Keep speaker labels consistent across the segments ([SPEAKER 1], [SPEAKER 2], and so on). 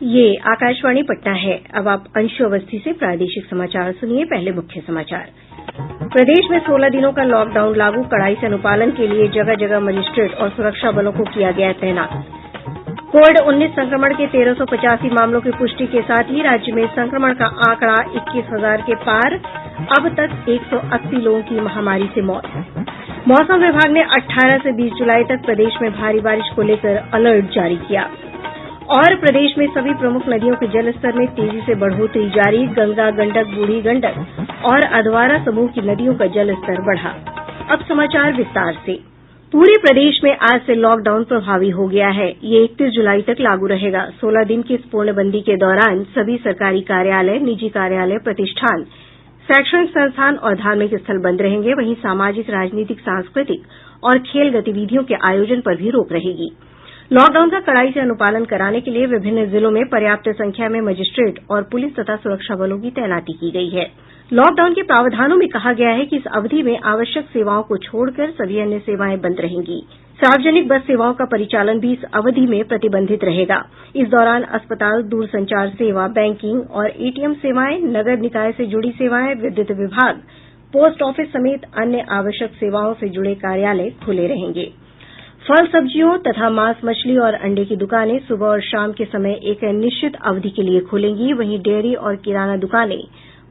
[SPEAKER 1] ये आकाशवाणी पटना है। अब आप अंशु अवस्थी से प्रादेशिक समाचार सुनिए। पहले मुख्य समाचार। प्रदेश में 16 दिनों का लॉकडाउन लागू, कड़ाई से अनुपालन के लिए जगह जगह मजिस्ट्रेट और सुरक्षा बलों को किया गया तैनात। कोविड-19 संक्रमण के 1385 मामलों की पुष्टि के साथ ही राज्य में संक्रमण का आंकड़ा 21,000 के पार। अब तक 180 लोगों की महामारी से मौत। मौसम विभाग ने 18 से 20 जुलाई तक प्रदेश में भारी बारिश को लेकर अलर्ट जारी किया। और प्रदेश में सभी प्रमुख नदियों के जलस्तर में तेजी से बढ़ोतरी जारी। गंगा, गंडक, बूढ़ी गंडक और अधवारा समूह की नदियों का जलस्तर बढ़ा। अब समाचार विस्तार से। पूरे प्रदेश में आज से लॉकडाउन प्रभावी हो गया है। ये 31 जुलाई तक लागू रहेगा। 16 दिन की इस पूर्णबंदी के दौरान सभी सरकारी कार्यालय, निजी कार्यालय, प्रतिष्ठान, शैक्षणिक संस्थान और धार्मिक स्थल बंद रहेंगे। वहीं सामाजिक, राजनीतिक, सांस्कृतिक और खेल गतिविधियों के आयोजन पर भी रोक रहेगी। लॉकडाउन का कड़ाई से अनुपालन कराने के लिए विभिन्न जिलों में पर्याप्त संख्या में मजिस्ट्रेट और पुलिस तथा सुरक्षा बलों की तैनाती की गयी है। लॉकडाउन के प्रावधानों में कहा गया है कि इस अवधि में आवश्यक सेवाओं को छोड़कर सभी अन्य सेवाएं बंद रहेंगी। सार्वजनिक बस सेवाओं का परिचालन भी इस अवधि में प्रतिबंधित रहेगा। इस दौरान अस्पताल, दूरसंचार सेवा, बैंकिंग और एटीएम सेवाएं, नगर निकाय से जुड़ी सेवाएं, विद्युत विभाग, पोस्ट ऑफिस समेत अन्य आवश्यक सेवाओं से जुड़े कार्यालय खुले रहेंगे। फल, सब्जियों तथा मांस, मछली और अंडे की दुकानें सुबह और शाम के समय एक निश्चित अवधि के लिए खुलेंगी। वहीं डेयरी और किराना दुकानें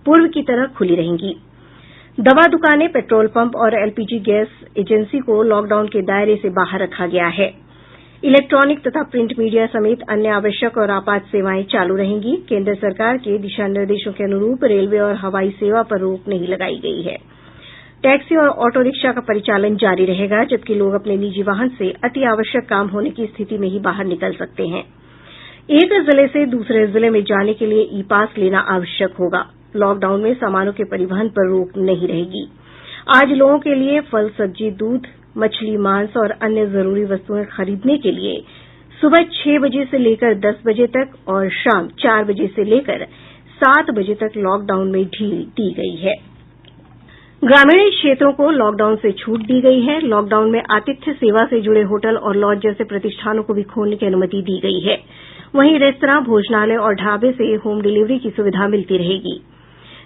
[SPEAKER 1] पूर्व की तरह खुली रहेंगी। दवा दुकानें, पेट्रोल पंप और एलपीजी गैस एजेंसी को लॉकडाउन के दायरे से बाहर रखा गया है। इलेक्ट्रॉनिक तथा प्रिंट मीडिया समेत अन्य आवश्यक और आपात सेवाएं चालू रहेंगी। केंद्र सरकार के दिशा निर्देशों के अनुरूप रेलवे और हवाई सेवा पर रोक नहीं लगाई गई है। टैक्सी और ऑटो रिक्शा का परिचालन जारी रहेगा, जबकि लोग अपने निजी वाहन से अति आवश्यक काम होने की स्थिति में ही बाहर निकल सकते हैं। एक जिले से दूसरे जिले में जाने के लिए ई पास लेना आवश्यक होगा। लॉकडाउन में सामानों के परिवहन पर रोक नहीं रहेगी। आज लोगों के लिए फल, सब्जी, दूध, मछली, मांस और अन्य जरूरी वस्तुएं खरीदने के लिए सुबह 6 बजे से लेकर 10 बजे तक और शाम 4 बजे से लेकर 7 बजे तक लॉकडाउन में ढील दी गई है। ग्रामीण क्षेत्रों को लॉकडाउन से छूट दी गई है। लॉकडाउन में आतिथ्य सेवा से जुड़े होटल और लॉज जैसे प्रतिष्ठानों को भी खोलने की अनुमति दी गई है। वहीं रेस्तरां, भोजनालय और ढाबे से होम डिलीवरी की सुविधा मिलती रहेगी।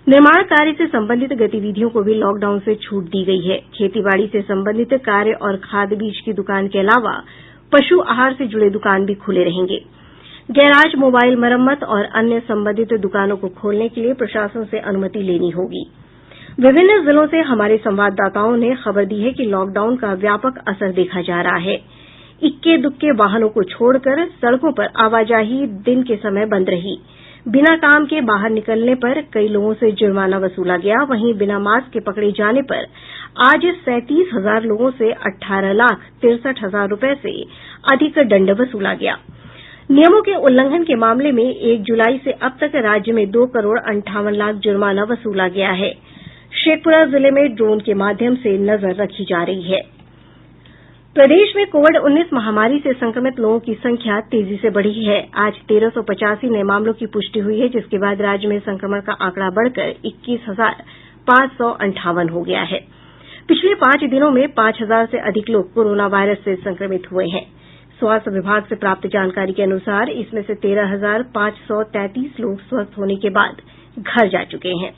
[SPEAKER 1] निर्माण कार्य से संबंधित गतिविधियों को भी लॉकडाउन से छूट दी गई है। खेतीबाड़ी से संबंधित कार्य और खाद बीज की दुकान के अलावा पशु आहार से जुड़े दुकान भी खुले रहेंगे। गैराज, मोबाइल मरम्मत और अन्य संबंधित दुकानों को खोलने के लिए प्रशासन से अनुमति लेनी होगी। विभिन्न जिलों से हमारे संवाददाताओं ने खबर दी है कि लॉकडाउन का व्यापक असर देखा जा रहा है। इक्के दुक्के वाहनों को छोड़कर सड़कों पर आवाजाही दिन के समय बंद रही। बिना काम के बाहर निकलने पर कई लोगों से जुर्माना वसूला गया। वहीं बिना मास्क के पकड़े जाने पर आज 37,000 लोगों से 18,63,000 रुपये से अधिक दंड वसूला गया। नियमों के उल्लंघन के मामले में 1 जुलाई से अब तक राज्य में 2 करोड़ 58 लाख जुर्माना वसूला गया है। शेखपुरा जिले में ड्रोन के माध्यम से नजर रखी जा रही है। प्रदेश में कोविड-19 महामारी से संक्रमित लोगों की संख्या तेजी से बढ़ी है। आज 1385 नये मामलों की पुष्टि हुई है, जिसके बाद राज्य में संक्रमण का आंकड़ा बढ़कर 21,558 हो गया है। पिछले 5 दिनों में 5,000 से अधिक लोग कोरोना वायरस से संक्रमित हुए हैं। स्वास्थ्य विभाग से प्राप्त जानकारी के अनुसार इसमें से 13,533 लोग स्वस्थ होने के बाद घर जा चुके हैं।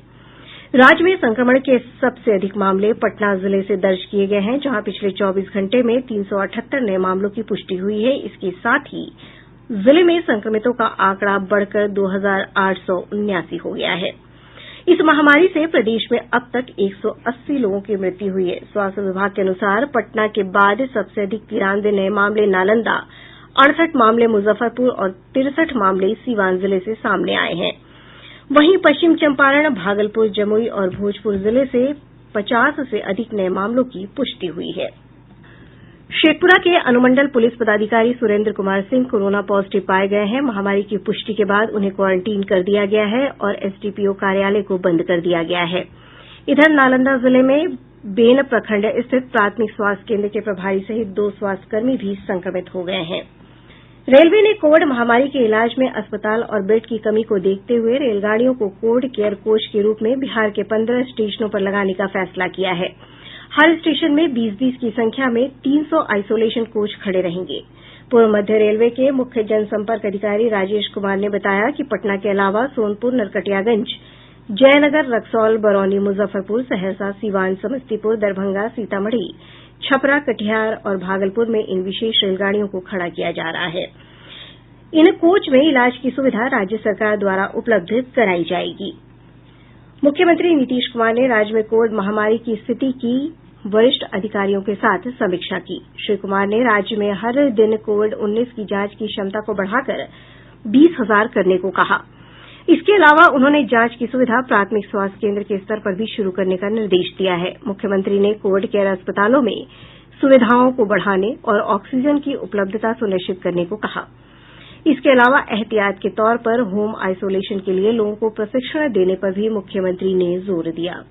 [SPEAKER 1] राज्य में संक्रमण के सबसे अधिक मामले पटना जिले से दर्ज किए गए हैं, जहां पिछले 24 घंटे में 378 नये मामलों की पुष्टि हुई है। इसके साथ ही जिले में संक्रमितों का आंकड़ा बढ़कर 2,879 हो गया है। इस महामारी से प्रदेश में अब तक 180 लोगों की मृत्यु हुई है। स्वास्थ्य विभाग के अनुसार पटना के बाद सबसे अधिक 93 नये मामले नालंदा, 68 मामले मुजफ्फरपुर और 63 मामले सीवान जिले से सामने आये हैं। वहीं पश्चिम चंपारण, भागलपुर, जमुई और भोजपुर जिले से 50 से अधिक नये मामलों की पुष्टि हुई है। शेखपुरा के अनुमंडल पुलिस पदाधिकारी सुरेंद्र कुमार सिंह कोरोना पॉजिटिव पाये गये हैं। महामारी की पुष्टि के बाद उन्हें क्वारंटीन कर दिया गया है और एसडीपीओ कार्यालय को बंद कर दिया गया है। इधर नालंदा जिले में बेन प्रखंड स्थित प्राथमिक स्वास्थ्य केंद्र के प्रभारी सहित 2 स्वास्थ्यकर्मी भी संक्रमित हो गये हैं। रेलवे ने कोविड महामारी के इलाज में अस्पताल और बेड की कमी को देखते हुए रेलगाड़ियों को कोविड केयर कोच के रूप में बिहार के 15 स्टेशनों पर लगाने का फैसला किया है। हर स्टेशन में 20-20 की संख्या में 300 आइसोलेशन कोच खड़े रहेंगे। पूर्व मध्य रेलवे के मुख्य जनसंपर्क अधिकारी राजेश कुमार ने बताया कि पटना के अलावा सोनपुर, नरकटियागंज, जयनगर, रक्सौल, बरौनी, मुजफ्फरपुर, सहरसा, सीवान, समस्तीपुर, दरभंगा, सीतामढ़ी, छपरा, कटिहार और भागलपुर में इन विशेष रेलगाड़ियों को खड़ा किया जा रहा है। इन कोच में इलाज की सुविधा राज्य सरकार द्वारा उपलब्ध कराई जायेगी। मुख्यमंत्री नीतीश कुमार ने राज्य में कोविड महामारी की स्थिति की वरिष्ठ अधिकारियों के साथ समीक्षा की। श्री कुमार ने राज्य में हर दिन कोविड-19 की जांच की क्षमता को बढ़ाकर 20,000 करने को कहा। इसके अलावा उन्होंने जांच की सुविधा प्राथमिक स्वास्थ्य केन्द्र के स्तर पर भी शुरू करने का निर्देश दिया है। मुख्यमंत्री ने कोविड केयर अस्पतालों में सुविधाओं को बढ़ाने और ऑक्सीजन की उपलब्धता सुनिश्चित करने को कहा। इसके अलावा एहतियात के तौर पर होम आइसोलेशन के लिए लोगों को प्रशिक्षण देने पर भी मुख्यमंत्री ने जोर दिया।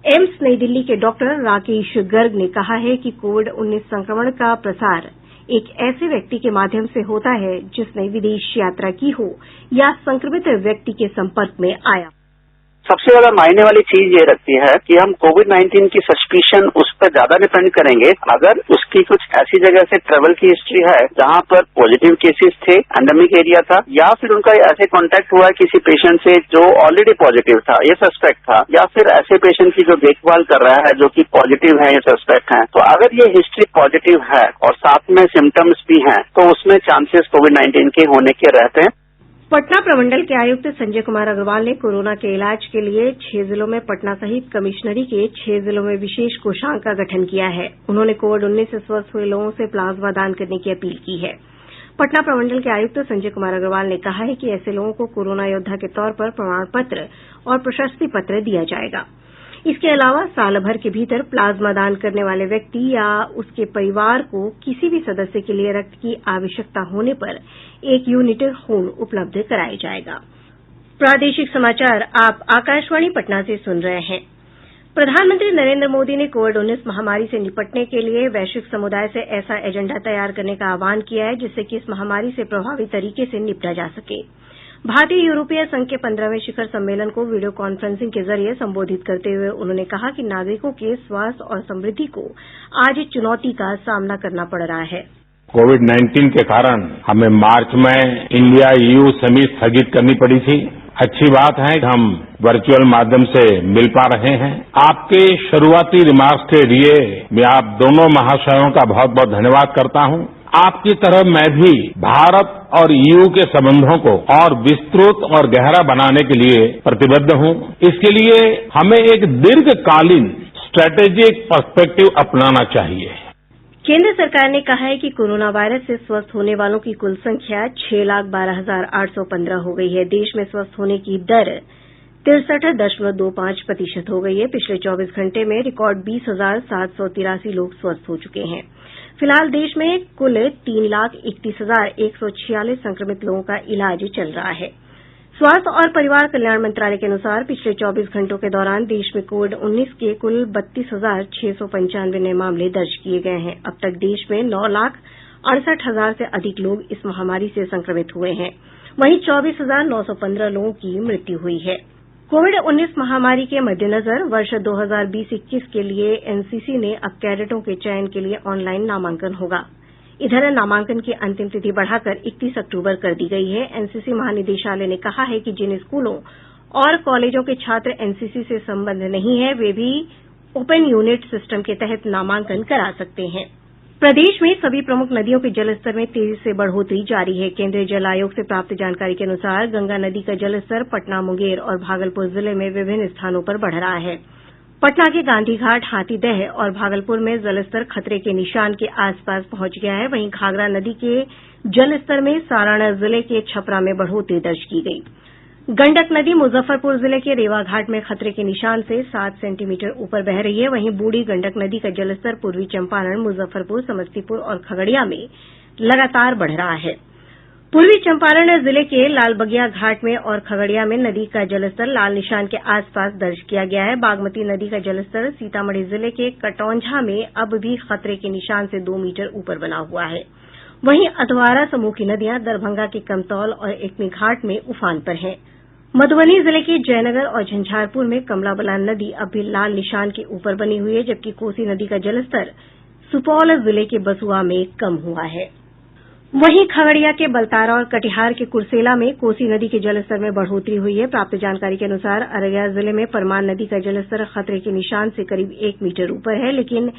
[SPEAKER 1] एम्स नई दिल्ली के डॉक्टर राकेश गर्ग ने कहा है कि कोविड-19 संक्रमण का प्रसार एक ऐसे व्यक्ति के माध्यम से होता है जिसने विदेश यात्रा की हो या संक्रमित व्यक्ति के संपर्क में आया।
[SPEAKER 2] सबसे ज्यादा मायने वाली चीज ये रखती है कि हम कोविड-19 की सस्पिशन उस पर ज्यादा डिपेंड करेंगे अगर उसकी कुछ ऐसी जगह से ट्रेवल की हिस्ट्री है जहां पर पॉजिटिव केसेस थे, एंडेमिक एरिया था, या फिर उनका ऐसे कांटेक्ट हुआ किसी पेशेंट से जो ऑलरेडी पॉजिटिव था, ये सस्पेक्ट था, या फिर ऐसे पेशेंट की जो देखभाल कर रहा है जो कि पॉजिटिव है, ये सस्पेक्ट है। तो अगर ये हिस्ट्री पॉजिटिव है और साथ में सिम्टम्स भी हैं, तो उसमें चांसेस कोविड-19 के होने के रहते हैं।
[SPEAKER 1] पटना प्रमंडल के आयुक्त संजय कुमार अग्रवाल ने कोरोना के इलाज के लिए 6 जिलों में पटना सहित कमिश्नरी के 6 जिलों में विशेष कोषांग का गठन किया है। उन्होंने कोविड-19 से स्वस्थ हुए लोगों से प्लाज्मा दान करने की अपील की है। पटना प्रमंडल के आयुक्त संजय कुमार अग्रवाल ने कहा है कि ऐसे लोगों को कोरोना योद्धा के तौर पर प्रमाण पत्र और प्रशस्ति पत्र दिया जाएगा। इसके अलावा साल भर के भीतर प्लाज्मा दान करने वाले व्यक्ति या उसके परिवार को किसी भी सदस्य के लिए रक्त की आवश्यकता होने पर 1 यूनिट खून उपलब्ध कराया जाएगा। प्रादेशिक समाचार आप आकाशवाणी पटना से सुन रहे हैं। प्रधानमंत्री नरेंद्र मोदी ने कोविड-19 महामारी से निपटने के लिए वैश्विक समुदाय से ऐसा एजेंडा तैयार करने का आह्वान किया है जिससे कि इस महामारी से प्रभावी तरीके से निपटा जा सके। भारतीय यूरोपीय संघ के 15वें शिखर सम्मेलन को वीडियो कॉन्फ्रेंसिंग के जरिए संबोधित करते हुए उन्होंने कहा कि नागरिकों के स्वास्थ्य और समृद्धि को आज चुनौती का सामना करना पड़ रहा है।
[SPEAKER 3] कोविड-19 के कारण हमें मार्च में इंडिया EU समिट स्थगित करनी पड़ी थी। अच्छी बात है कि हम वर्चुअल माध्यम से मिल पा रहे हैं। आपके शुरुआती रिमार्क्स के लिए मैं आप दोनों महाशयों का बहुत बहुत धन्यवाद करता हूं। आपकी तरह मैं भी भारत और EU के संबंधों को और विस्तृत और गहरा बनाने के लिए प्रतिबद्ध हूं। इसके लिए हमें एक दीर्घकालीन स्ट्रेटेजिक पर्सपेक्टिव अपनाना चाहिए।
[SPEAKER 1] केंद्र सरकार ने कहा है कि कोरोना वायरस से स्वस्थ होने वालों की कुल संख्या 6,12,815 हो गई है। देश में स्वस्थ होने की दर 63.25% हो गई है। पिछले 24 घंटे में रिकॉर्ड 20,783 लोग स्वस्थ हो चुके हैं। फिलहाल देश में कुल 3,31,146 संक्रमित लोगों का इलाज चल रहा है। स्वास्थ्य और परिवार कल्याण मंत्रालय के अनुसार पिछले 24 घंटों के दौरान देश में कोविड-19 के कुल 32,695 नये मामले दर्ज किए गए हैं। अब तक देश में 9,68,000 से अधिक लोग इस महामारी से संक्रमित हुए हैं। वहीं 24,915 लोगों की मृत्यु हुई है। कोविड-19 महामारी के मद्देनजर वर्ष 2020-21 के लिए एनसीसी ने अब कैडेटों के चयन के लिए ऑनलाइन नामांकन होगा। इधर नामांकन की अंतिम तिथि बढ़ाकर 31 अक्टूबर कर दी गई है। एनसीसी महानिदेशालय ने कहा है कि जिन स्कूलों और कॉलेजों के छात्र एनसीसी से संबद्ध नहीं है वे भी ओपन यूनिट सिस्टम के तहत नामांकन करा सकते हैं। प्रदेश में सभी प्रमुख नदियों के जलस्तर में तेजी से बढ़ोतरी जारी है। केंद्रीय जल आयोग से प्राप्त जानकारी के अनुसार गंगा नदी का जलस्तर पटना, मुंगेर और भागलपुर जिले में विभिन्न स्थानों पर बढ़ रहा है। पटना के गांधी घाट, हाथीदह और भागलपुर में जलस्तर खतरे के निशान के आसपास पहुंच गया है। वहीं घाघरा नदी के जलस्तर में सारण जिले के छपरा में बढ़ोतरी दर्ज की गयी। गंडक नदी मुजफ्फरपुर जिले के रेवा घाट में खतरे के निशान से 7 सेंटीमीटर ऊपर बह रही है। वहीं बूढ़ी गंडक नदी का जलस्तर पूर्वी चंपारण, मुजफ्फरपुर, समस्तीपुर और खगड़िया में लगातार बढ़ रहा है। पूर्वी चंपारण जिले के लालबगिया घाट में और खगड़िया में नदी का जलस्तर लाल निशान के आसपास दर्ज किया गया है। बागमती नदी का जलस्तर सीतामढ़ी जिले के कटौंझा में अब भी खतरे के निशान से 2 मीटर ऊपर बना हुआ है। वहीं अधवारा समूह की नदियां दरभंगा के कमतौल और एकमी घाट में उफान पर हैं। मधुबनी जिले के जयनगर और झंझारपुर में कमला बलान नदी अब भी लाल निशान के ऊपर बनी हुई है, जबकि कोसी नदी का जलस्तर सुपौल जिले के बसुआ में कम हुआ है। वहीं खगड़िया के बलतारा और कटिहार के कुर्सेला में कोसी नदी के जलस्तर में बढ़ोतरी हुई है। प्राप्त जानकारी के अनुसार अररिया जिले में परमान नदी का जलस्तर खतरे के निशान से करीब 1 मीटर ऊपर है, लेकिन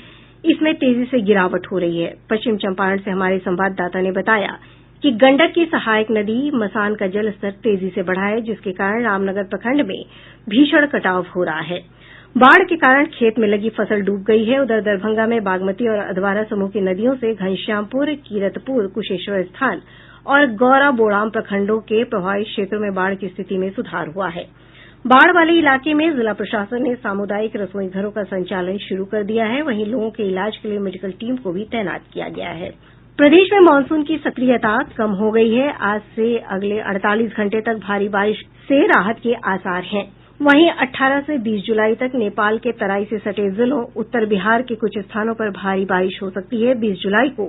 [SPEAKER 1] इसमें तेजी से गिरावट हो रही है। पश्चिम चंपारण से हमारे संवाददाता ने बताया कि गंडक की सहायक नदी मसान का जलस्तर तेजी से बढ़ा है, जिसके कारण रामनगर प्रखंड में भीषण कटाव हो रहा है। बाढ़ के कारण खेत में लगी फसल डूब गई है। उधर दरभंगा में बागमती और अधवारा समूह की नदियों से घनश्यामपुर, कीरतपुर, कुशेश्वर स्थान और गौरा बोड़ाम प्रखंडों के प्रभावित क्षेत्रों में बाढ़ की स्थिति में सुधार हुआ है। बाढ़ वाले इलाके में जिला प्रशासन ने सामुदायिक रसोई घरों का संचालन शुरू कर दिया है। वहीं लोगों के इलाज के लिए मेडिकल टीम को भी तैनात किया गया है। प्रदेश में मानसून की सक्रियता कम हो गई है। आज से अगले 48 घंटे तक भारी बारिश से राहत के आसार हैं। वहीं 18 से 20 जुलाई तक नेपाल के तराई से सटे जिलों उत्तर बिहार के कुछ स्थानों पर भारी बारिश हो सकती है। 20 जुलाई को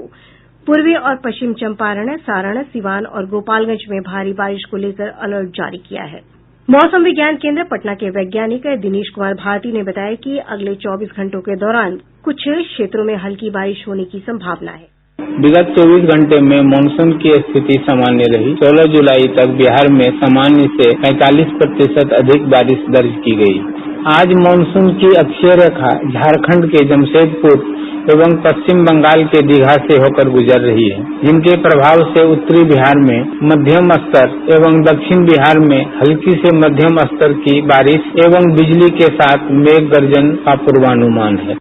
[SPEAKER 1] पूर्वी और पश्चिम चंपारण, सारण, सिवान और गोपालगंज में भारी बारिश को लेकर अलर्ट जारी किया है। मौसम विज्ञान केन्द्र पटना के वैज्ञानिक दिनेश कुमार भारती ने बताया कि अगले 24 घंटों के दौरान कुछ क्षेत्रों में हल्की बारिश होने की संभावना है।
[SPEAKER 4] विगत 24 घंटे में मानसून की स्थिति सामान्य रही। 16 जुलाई तक बिहार में सामान्य से 45% अधिक बारिश दर्ज की गई। आज मानसून की अक्षीय रेखा झारखंड के जमशेदपुर एवं पश्चिम बंगाल के दीघा से होकर गुजर रही है, जिनके प्रभाव से उत्तरी बिहार में मध्यम स्तर एवं दक्षिण बिहार में हल्की से मध्यम स्तर की बारिश एवं बिजली के साथ मेघ गर्जन का पूर्वानुमान है।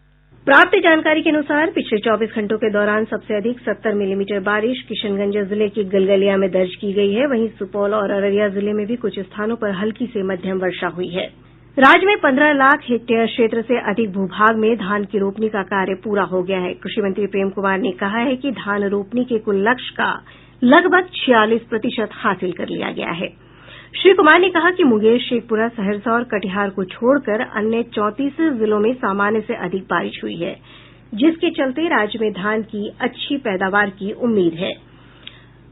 [SPEAKER 1] प्राप्त जानकारी के अनुसार पिछले 24 घंटों के दौरान सबसे अधिक 70 मिलीमीटर बारिश किशनगंज जिले के गलगलिया में दर्ज की गई है। वहीं सुपौल और अररिया जिले में भी कुछ स्थानों पर हल्की से मध्यम वर्षा हुई है। राज्य में 15 लाख हेक्टेयर क्षेत्र से अधिक भूभाग में धान की रोपनी का कार्य पूरा हो गया है। कृषि मंत्री प्रेम कुमार ने कहा है कि धान रोपनी के कुल लक्ष्य का लगभग 46% हासिल कर लिया गया है। श्री कुमार ने कहा कि मुंगेर, शेखपुरा, सहरसा और कटिहार को छोड़कर अन्य 34 जिलों में सामान्य से अधिक बारिश हुई है, जिसके चलते राज्य में धान की अच्छी पैदावार की उम्मीद है।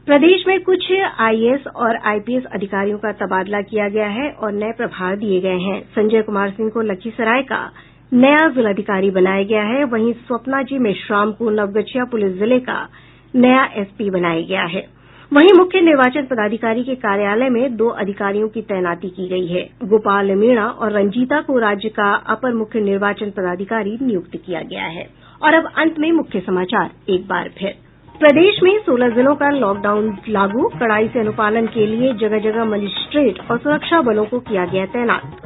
[SPEAKER 1] प्रदेश में कुछ आईएएस और आईपीएस अधिकारियों का तबादला किया गया है और नये प्रभार दिये गये हैं। संजय कुमार सिंह को लखीसराय का नया जिलाधिकारी बनाया गया है। वहीं स्वप्ना जी मेश्राम को नवगछिया पुलिस जिले का नया एसपी बनाया गया है। वहीं मुख्य निर्वाचन पदाधिकारी के कार्यालय में 2 अधिकारियों की तैनाती की गई है। गोपाल मीणा और रंजीता को राज्य का अपर मुख्य निर्वाचन पदाधिकारी नियुक्त किया गया है। और अब अंत में मुख्य समाचार एक बार फिर। प्रदेश में 16 जिलों का लॉकडाउन लागू, कड़ाई से अनुपालन के लिए जगह जगह मजिस्ट्रेट और सुरक्षा बलों को किया गया तैनात।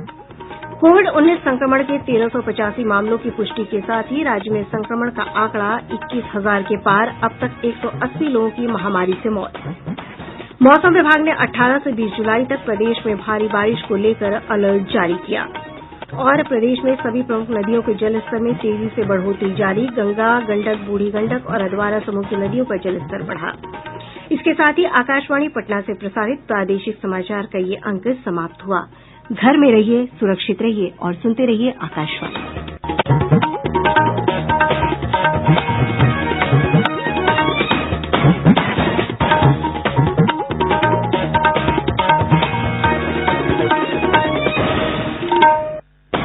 [SPEAKER 1] कोविड-19 संक्रमण के 1385 मामलों की पुष्टि के साथ ही राज्य में संक्रमण का आंकड़ा 21,000 के पार। अब तक 180 लोगों की महामारी से मौत। मौसम विभाग ने 18 से 20 जुलाई तक प्रदेश में भारी बारिश को लेकर अलर्ट जारी किया। और प्रदेश में सभी प्रमुख नदियों के जलस्तर में तेजी से बढ़ोतरी जारी। गंगा, गंडक, बूढ़ी गंडक और अधवारा समूह की नदियों का जलस्तर बढ़ा। इसके साथ ही आकाशवाणी पटना से प्रसारित प्रादेशिक समाचार का ये अंक समाप्त हुआ। घर में रहिए, सुरक्षित रहिए और सुनते रहिए आकाशवाणी।